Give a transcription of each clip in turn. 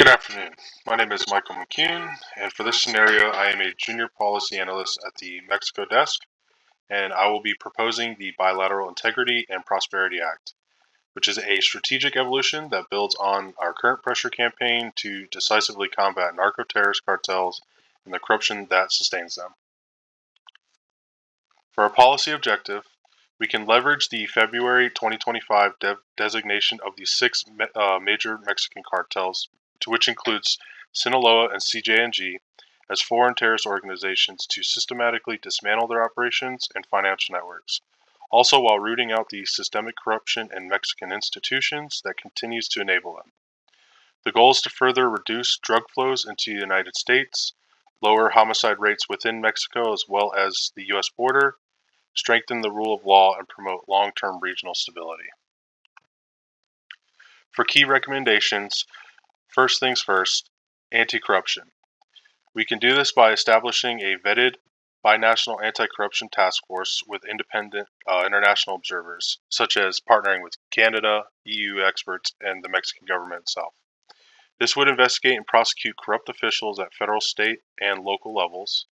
Good afternoon. My name is Michael McCune, and for this scenario, I am a junior policy analyst at the Mexico desk, and I will be proposing the Bilateral Integrity and Prosperity Act, which is a strategic evolution that builds on our current pressure campaign to decisively combat narco-terrorist cartels and the corruption that sustains them. For our policy objective, we can leverage the February 2025 designation of the six major Mexican cartels, to which includes Sinaloa and CJNG, as foreign terrorist organizations to systematically dismantle their operations and financial networks, also while rooting out the systemic corruption in Mexican institutions that continues to enable them. The goal is to further reduce drug flows into the United States, lower homicide rates within Mexico as well as the U.S. border, strengthen the rule of law, and promote long-term regional stability. For key recommendations, first things first, anti-corruption. We can do this by establishing a vetted binational anti-corruption task force with independent international observers, such as partnering with Canada, EU experts, and the Mexican government itself. This would investigate and prosecute corrupt officials at federal, state, and local levels,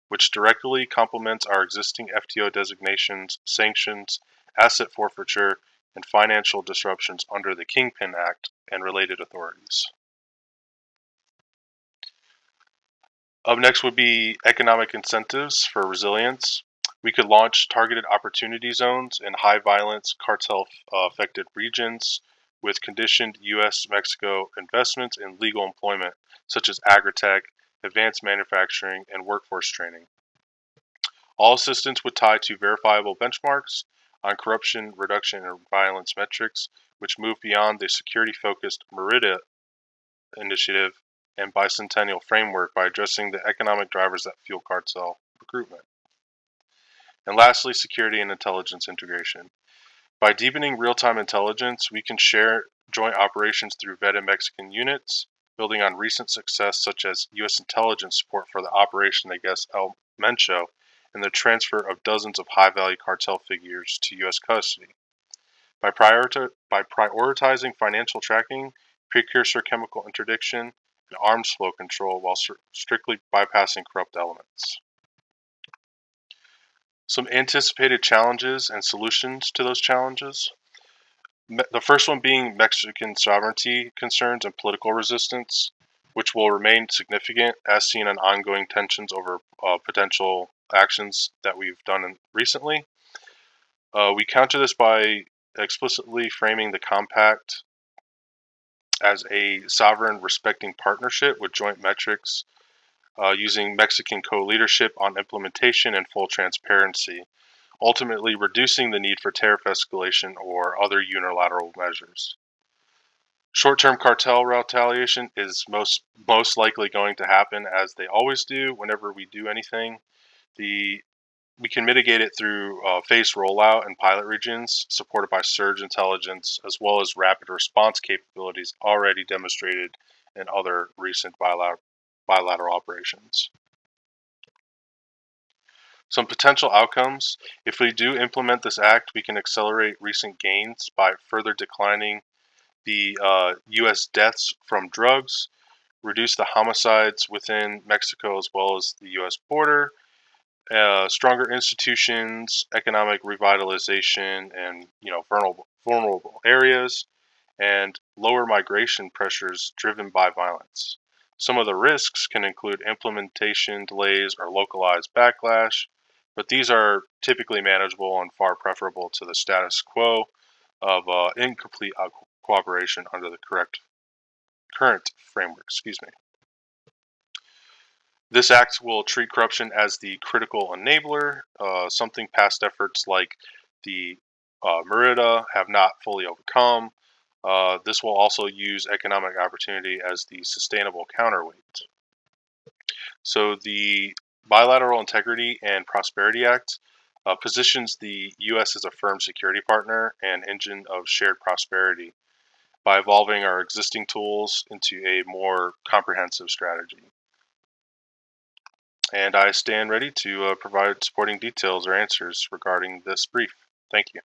which directly complements our existing FTO designations, sanctions, asset forfeiture, and financial disruptions under the Kingpin Act and related authorities. Up next would be economic incentives for resilience. We could launch targeted opportunity zones in high violence, cartel affected regions with conditioned U.S.-Mexico investments in legal employment, such as agritech, advanced manufacturing, and workforce training. All assistance would tie to verifiable benchmarks on corruption reduction and violence metrics, which move beyond the security-focused Merida initiative and bicentennial framework by addressing the economic drivers that fuel cartel recruitment. And lastly, security and intelligence integration. By deepening real-time intelligence, we can share joint operations through vetted Mexican units, building on recent success such as U.S. intelligence support for the Operation Neges El Mencho and the transfer of dozens of high-value cartel figures to U.S. custody. By prioritizing financial tracking, precursor chemical interdiction, and arms flow control while strictly bypassing corrupt elements. Some anticipated challenges and solutions to those challenges. The first one being Mexican sovereignty concerns and political resistance, which will remain significant as seen in ongoing tensions over potential actions that we've done recently. We counter this by explicitly framing the compact as a sovereign respecting partnership with joint metrics, using Mexican co-leadership on implementation and full transparency, ultimately reducing the need for tariff escalation or other unilateral measures. Short-term cartel retaliation is most likely going to happen, as they always do whenever we do anything. We can mitigate it through phased rollout in pilot regions, supported by surge intelligence, as well as rapid response capabilities already demonstrated in other recent bilateral operations. Some potential outcomes. If we do implement this act, we can accelerate recent gains by further declining the U.S. deaths from drugs, reduce the homicides within Mexico as well as the U.S. border, stronger institutions, economic revitalization, and vulnerable areas, and lower migration pressures driven by violence. Some of the risks can include implementation delays or localized backlash, but these are typically manageable and far preferable to the status quo of incomplete cooperation under the current framework. This act will treat corruption as the critical enabler, something past efforts like the Merida have not fully overcome. This will also use economic opportunity as the sustainable counterweight. So the Bilateral Integrity and Prosperity Act positions the U.S. as a firm security partner and engine of shared prosperity by evolving our existing tools into a more comprehensive strategy. And I stand ready to provide supporting details or answers regarding this brief. Thank you.